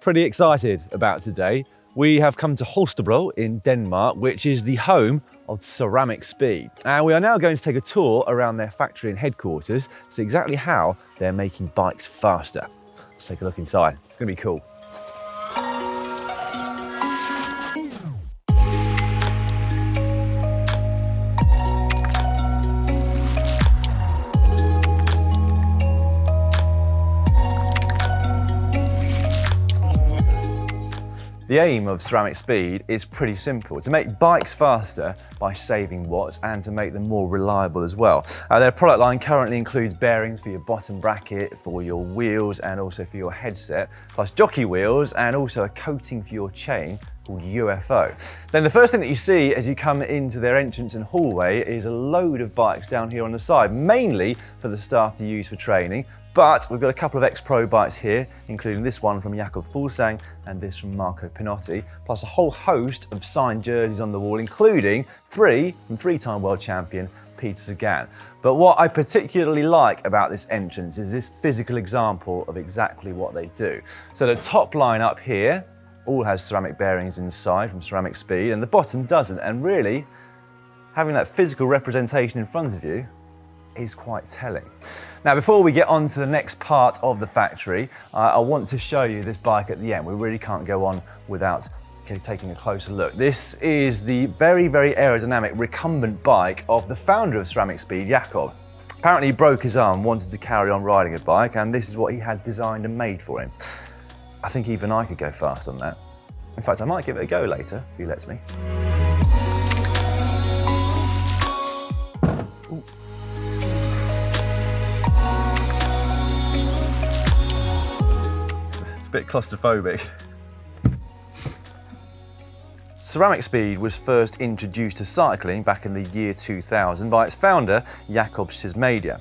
pretty excited about today. We have come to Holstebro in Denmark, which is the home of CeramicSpeed. And we are now going to take a tour around their factory and headquarters to see exactly how they're making bikes faster. Let's take a look inside. It's going to be cool. The aim of CeramicSpeed is pretty simple, to make bikes faster by saving watts and to make them more reliable as well. Their product line currently includes bearings for your bottom bracket, for your wheels and also for your headset, plus jockey wheels and also a coating for your chain called UFO. Then the first thing that you see as you come into their entrance and hallway is a load of bikes down here on the side, mainly for the staff to use for training. But we've got a couple of ex-pro bikes here, including this one from Jakob Fuglsang and this from Marco Pinotti, plus a whole host of signed jerseys on the wall, including three from three-time world champion Peter Sagan. But what I particularly like about this entrance is this physical example of exactly what they do. So the top line up here all has ceramic bearings inside from CeramicSpeed, and the bottom doesn't. And really, having that physical representation in front of you is quite telling. Now, before we get on to the next part of the factory, I want to show you this bike at the end. We really can't go on without taking a closer look. This is the very, very aerodynamic recumbent bike of the founder of CeramicSpeed, Jakob. Apparently he broke his arm, wanted to carry on riding a bike, and this is what he had designed and made for him. I think even I could go fast on that. In fact, I might give it a go later, if he lets me. Ooh. It's a bit claustrophobic. CeramicSpeed was first introduced to cycling back in the year 2000 by its founder, Jakob Sismadia.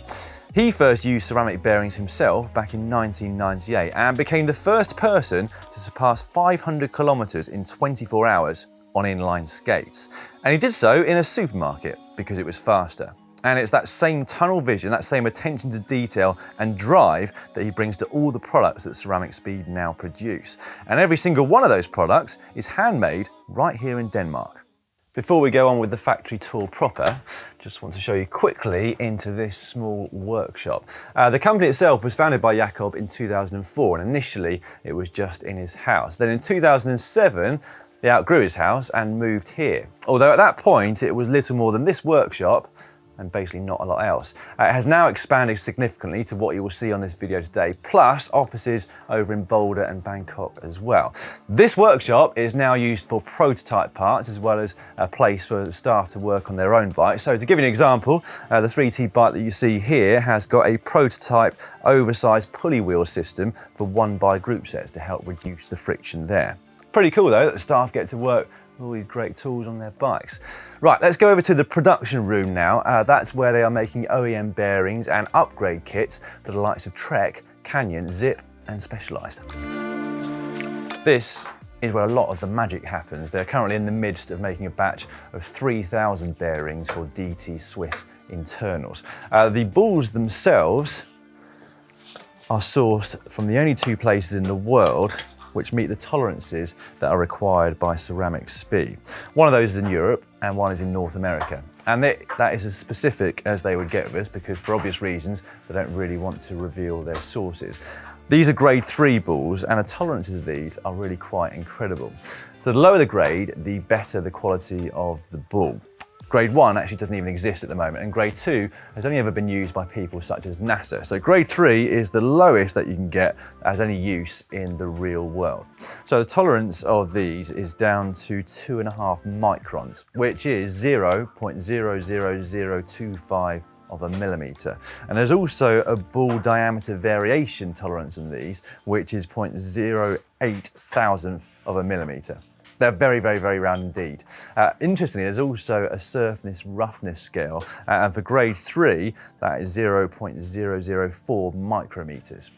He first used ceramic bearings himself back in 1998 and became the first person to surpass 500 kilometers in 24 hours on inline skates. And he did so in a supermarket because it was faster. And it's that same tunnel vision, that same attention to detail and drive that he brings to all the products that CeramicSpeed now produce. And every single one of those products is handmade right here in Denmark. Before we go on with the factory tour proper, just want to show you quickly into this small workshop. The company itself was founded by Jakob in 2004, and initially it was just in his house. Then in 2007, he outgrew his house and moved here. Although at that point, it was little more than this workshop and basically not a lot else. It has now expanded significantly to what you will see on this video today, plus offices over in Boulder and Bangkok as well. This workshop is now used for prototype parts as well as a place for the staff to work on their own bikes. So to give you an example, the 3T bike that you see here has got a prototype oversized pulley wheel system for 1x group sets to help reduce the friction there. Pretty cool though that the staff get to work all these great tools on their bikes. Right, let's go over to the production room now. That's where they are making OEM bearings and upgrade kits for the likes of Trek, Canyon, Zip and Specialized. This is where a lot of the magic happens. They're currently in the midst of making a batch of 3,000 bearings for DT Swiss internals. The balls themselves are sourced from the only two places in the world which meet the tolerances that are required by CeramicSpeed. One of those is in Europe and one is in North America. And that is as specific as they would get with us because for obvious reasons, they don't really want to reveal their sources. These are grade 3 balls and the tolerances of these are really quite incredible. So the lower the grade, the better the quality of the ball. Grade 1 actually doesn't even exist at the moment, and grade 2 has only ever been used by people such as NASA. So grade 3 is the lowest that you can get as any use in the real world. So the tolerance of these is down to 2.5 microns, which is 0.00025 of a millimeter. And there's also a ball diameter variation tolerance in these, which is 0.08 thousandth of a millimeter. They're very, very, very round indeed. Interestingly, there's also a surface roughness scale, and for grade 3, that is 0.004 micrometers.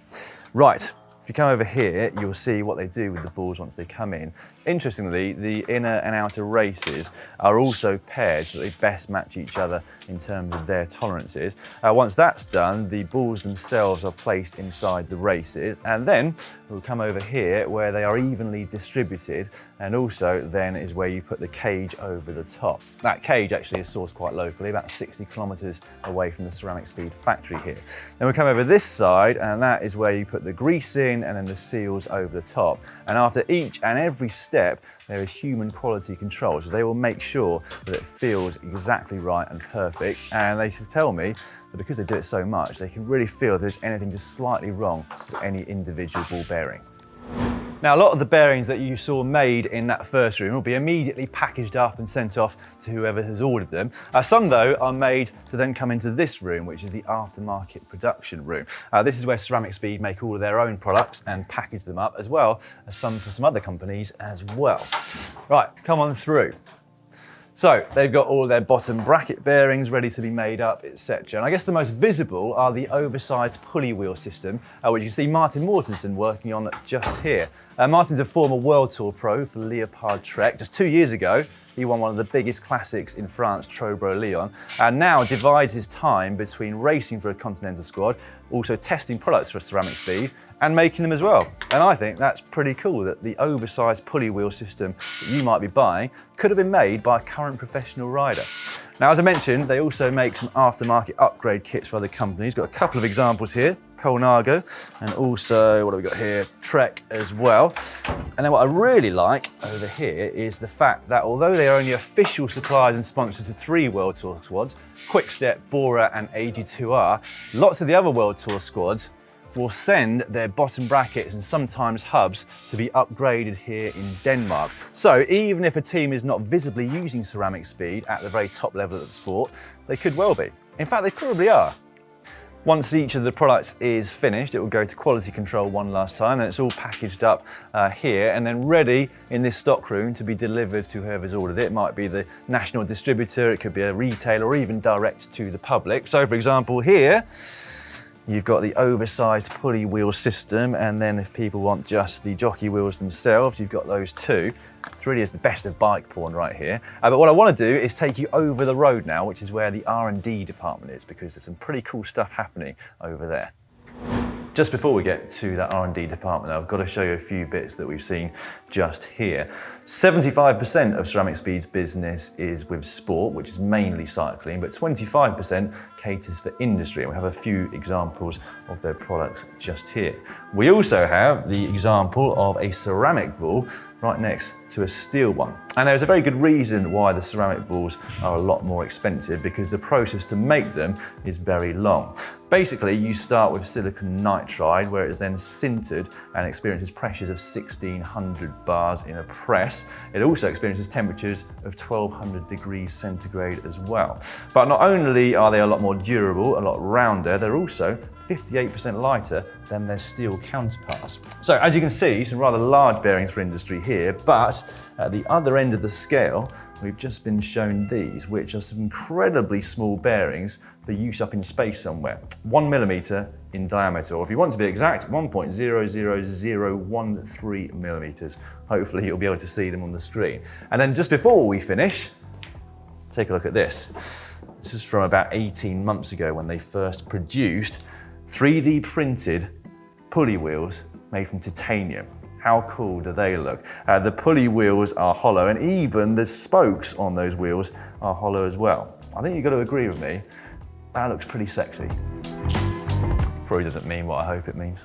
Right, if you come over here, you'll see what they do with the balls once they come in. Interestingly, the inner and outer races are also paired so they best match each other in terms of their tolerances. Once that's done, the balls themselves are placed inside the races, and then we'll come over here where they are evenly distributed, and also then is where you put the cage over the top. That cage actually is sourced quite locally, about 60 kilometers away from the CeramicSpeed factory here. Then we come over this side, and that is where you put the grease in and then the seals over the top. And after each and every step, there is human quality control. So they will make sure that it feels exactly right and perfect. And they can tell me that because they do it so much, they can really feel if there's anything just slightly wrong with any individual ball bearing. Now, a lot of the bearings that you saw made in that first room will be immediately packaged up and sent off to whoever has ordered them. Some, though, are made to then come into this room, which is the aftermarket production room. This is where CeramicSpeed make all of their own products and package them up, as well as some for some other companies as well. Right, come on through. So they've got all their bottom bracket bearings ready to be made up, etc. And I guess the most visible are the oversized pulley wheel system, which you can see Martin Mortensen working on just here. Martin's a former World Tour pro for Leopard Trek. Just 2 years ago, he won one of the biggest classics in France, Trobro-Leon, and now divides his time between racing for a Continental squad, also testing products for CeramicSpeed, and making them as well. And I think that's pretty cool that the oversized pulley wheel system that you might be buying could have been made by a current professional rider. Now, as I mentioned, they also make some aftermarket upgrade kits for other companies. Got a couple of examples here, Colnago, and also, what have we got here, Trek as well. And then what I really like over here is the fact that although they are only official suppliers and sponsors to 3 World Tour squads, Quickstep, Bora and AG2R, lots of the other World Tour squads will send their bottom brackets and sometimes hubs to be upgraded here in Denmark. So even if a team is not visibly using CeramicSpeed at the very top level of the sport, they could well be. In fact, they probably are. Once each of the products is finished, it will go to quality control one last time, and it's all packaged up here and then ready in this stock room to be delivered to whoever's ordered it. It might be the national distributor, it could be a retailer, or even direct to the public. So for example here, you've got the oversized pulley wheel system, and then if people want just the jockey wheels themselves, you've got those too. It really is the best of bike porn right here. But what I want to do is take you over the road now, which is where the R&D department is, because there's some pretty cool stuff happening over there. Just before we get to that R&D department, I've got to show you a few bits that we've seen just here. 75% of CeramicSpeed's business is with sport, which is mainly cycling, but 25% caters for industry, and we have a few examples of their products just here. We also have the example of a ceramic ball right next to a steel one. And there's a very good reason why the ceramic balls are a lot more expensive, because the process to make them is very long. Basically, you start with silicon nitride, where it is then sintered and experiences pressures of 1600 bars in a press. It also experiences temperatures of 1200 degrees centigrade as well. But not only are they a lot more durable, a lot rounder, they're also 58% lighter than their steel counterparts. So as you can see, some rather large bearings for industry here, but at the other end of the scale, we've just been shown these, which are some incredibly small bearings for use up in space somewhere. 1 millimeter in diameter, or if you want to be exact, 1.00013 millimeters. Hopefully you'll be able to see them on the screen. And then just before we finish, take a look at this. This is from about 18 months ago when they first produced 3D printed pulley wheels made from titanium. How cool do they look? The pulley wheels are hollow, and even the spokes on those wheels are hollow as well. I think you've got to agree with me, that looks pretty sexy. Probably doesn't mean what I hope it means.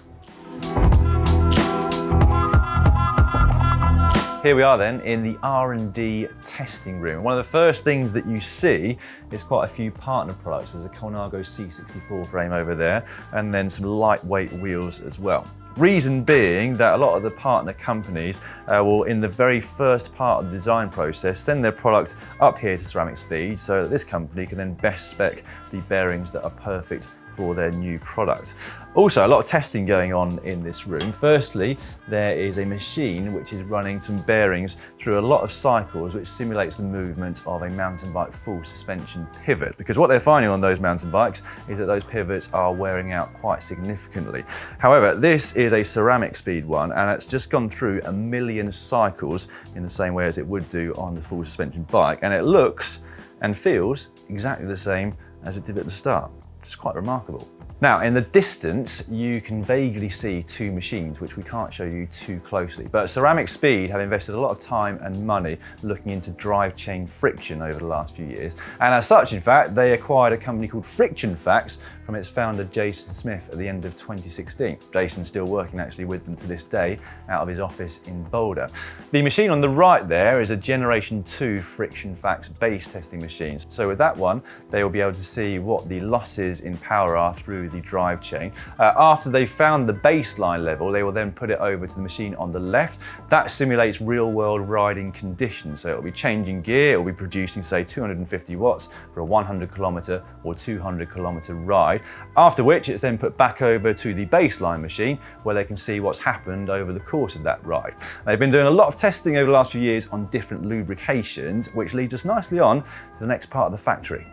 Here we are then in the R&D testing room. One of the first things that you see is quite a few partner products. There's a Colnago C64 frame over there, and then some lightweight wheels as well. Reason being that a lot of the partner companies will, in the very first part of the design process, send their product up here to CeramicSpeed so that this company can then best spec the bearings that are perfect for their new product. Also, a lot of testing going on in this room. Firstly, there is a machine which is running some bearings through a lot of cycles, which simulates the movement of a mountain bike full suspension pivot. Because what they're finding on those mountain bikes is that those pivots are wearing out quite significantly. However, this is a CeramicSpeed one, and it's just gone through 1 million cycles in the same way as it would do on the full suspension bike, and it looks and feels exactly the same as it did at the start. It's quite remarkable. Now, in the distance, you can vaguely see two machines, which we can't show you too closely. But CeramicSpeed have invested a lot of time and money looking into drive chain friction over the last few years. And as such, in fact, they acquired a company called Friction Facts from its founder, Jason Smith, at the end of 2016. Jason's still working actually with them to this day out of his office in Boulder. The machine on the right there is a Generation 2 Friction Facts base testing machine. So with that one, they will be able to see what the losses in power are through the drive chain. After they've found the baseline level, they will then put it over to the machine on the left. That simulates real world riding conditions. So it'll be changing gear, it'll be producing say 250 watts for a 100 kilometer or 200 kilometer ride. After which it's then put back over to the baseline machine where they can see what's happened over the course of that ride. They've been doing a lot of testing over the last few years on different lubrications, which leads us nicely on to the next part of the factory.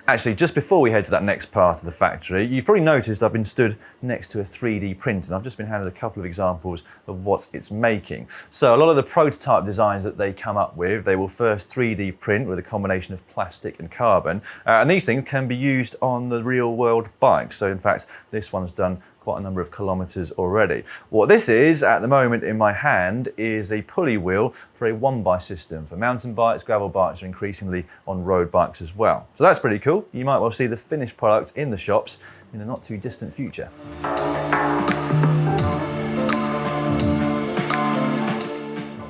Actually, just before we head to that next part of the factory, you've probably noticed I've been stood next to a 3D print, and I've just been handed a couple of examples of what it's making. So a lot of the prototype designs that they come up with, they will first 3D print with a combination of plastic and carbon, and these things can be used on the real world bike. So in fact, this one's done quite a number of kilometers already. What this is at the moment in my hand is a pulley wheel for a one-by system for mountain bikes, gravel bikes, and increasingly on road bikes as well. So that's pretty cool. You might well see the finished product in the shops in the not too distant future.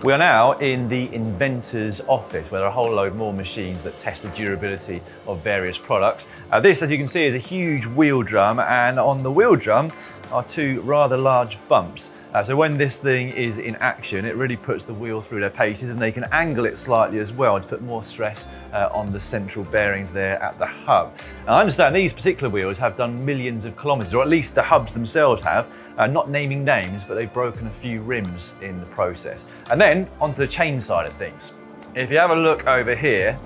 We are now in the inventor's office, where there are a whole load more machines that test the durability of various products. This, as you can see, is a huge wheel drum, and on the wheel drum are two rather large bumps. So when this thing is in action, it really puts the wheel through their paces, and they can angle it slightly as well to put more stress on the central bearings there at the hub. Now, I understand these particular wheels have done millions of kilometers, or at least the hubs themselves have, not naming names, but they've broken a few rims in the process. And then onto the chain side of things. If you have a look over here,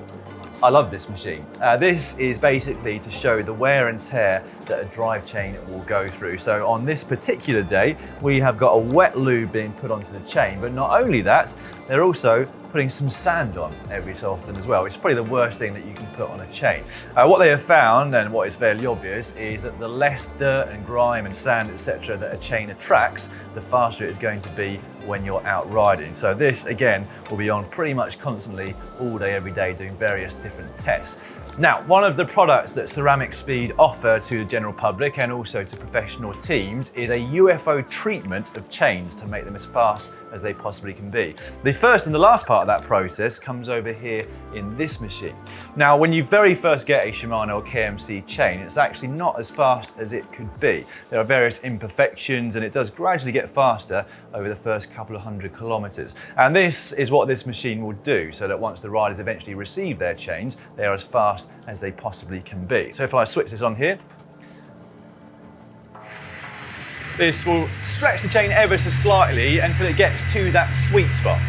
I love this machine. This is basically to show the wear and tear that a drive chain will go through. So on this particular day, we have got a wet lube being put onto the chain, but not only that, they're also putting some sand on every so often as well, which is probably the worst thing that you can put on a chain. What they have found, and what is fairly obvious, is that the less dirt and grime and sand, etc., that a chain attracts, the faster it's going to be when you're out riding. So this, again, will be on pretty much constantly all day, every day, doing various different tests. Now, one of the products that CeramicSpeed offer to the general public and also to professional teams is a UFO treatment of chains to make them as fast as they possibly can be. The first and the last part of that process comes over here in this machine. Now, when you very first get a Shimano or KMC chain, it's actually not as fast as it could be. There are various imperfections, and it does gradually get faster over the first couple of 100 kilometers. And this is what this machine will do, so that once the riders eventually receive their chains, they are as fast as they possibly can be. So if I switch this on here, this will stretch the chain ever so slightly until it gets to that sweet spot.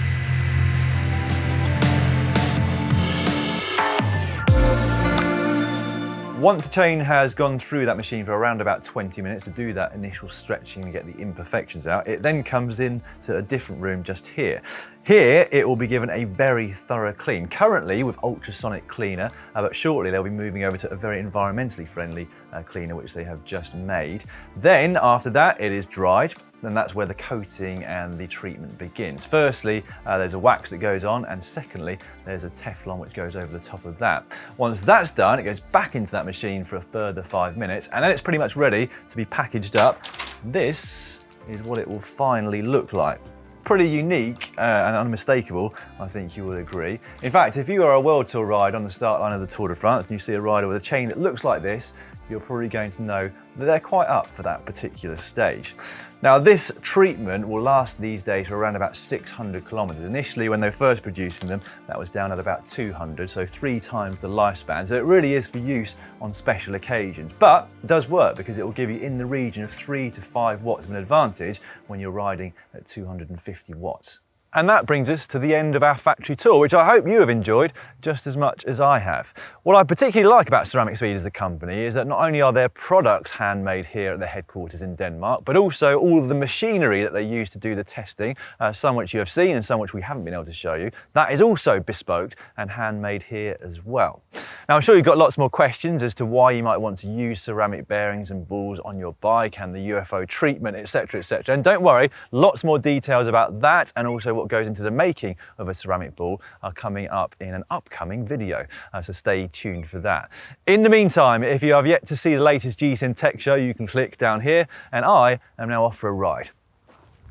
Once the chain has gone through that machine for around about 20 minutes to do that initial stretching and get the imperfections out, it then comes in to a different room just here. Here, it will be given a very thorough clean, currently with ultrasonic cleaner, but shortly they'll be moving over to a very environmentally friendly cleaner, which they have just made. Then, after that, it is dried, and that's where the coating and the treatment begins. Firstly, there's a wax that goes on, and secondly, there's a Teflon which goes over the top of that. Once that's done, it goes back into that machine for a further 5 minutes, and then it's pretty much ready to be packaged up. This is what it will finally look like. Pretty unique and unmistakable, I think you would agree. In fact, if you are a World Tour ride on the start line of the Tour de France and you see a rider with a chain that looks like this, you're probably going to know that they're quite up for that particular stage. Now, this treatment will last these days for around about 600 kilometers. Initially, when they were first producing them, that was down at about 200, so 3 times the lifespan. So it really is for use on special occasions, but it does work because it will give you in the region of 3 to 5 watts of an advantage when you're riding at 250 watts. And that brings us to the end of our factory tour, which I hope you have enjoyed just as much as I have. What I particularly like about CeramicSpeed as a company is that not only are their products handmade here at their headquarters in Denmark, but also all of the machinery that they use to do the testing, some which you have seen and some which we haven't been able to show you, that is also bespoke and handmade here as well. Now, I'm sure you've got lots more questions as to why you might want to use ceramic bearings and balls on your bike and the UFO treatment, etc., etc. And don't worry, lots more details about that and also what goes into the making of a ceramic ball are coming up in an upcoming video, so stay tuned for that. In the meantime, if you have yet to see the latest GCN Tech Show, you can click down here, and I am now off for a ride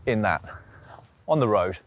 in that, on the road.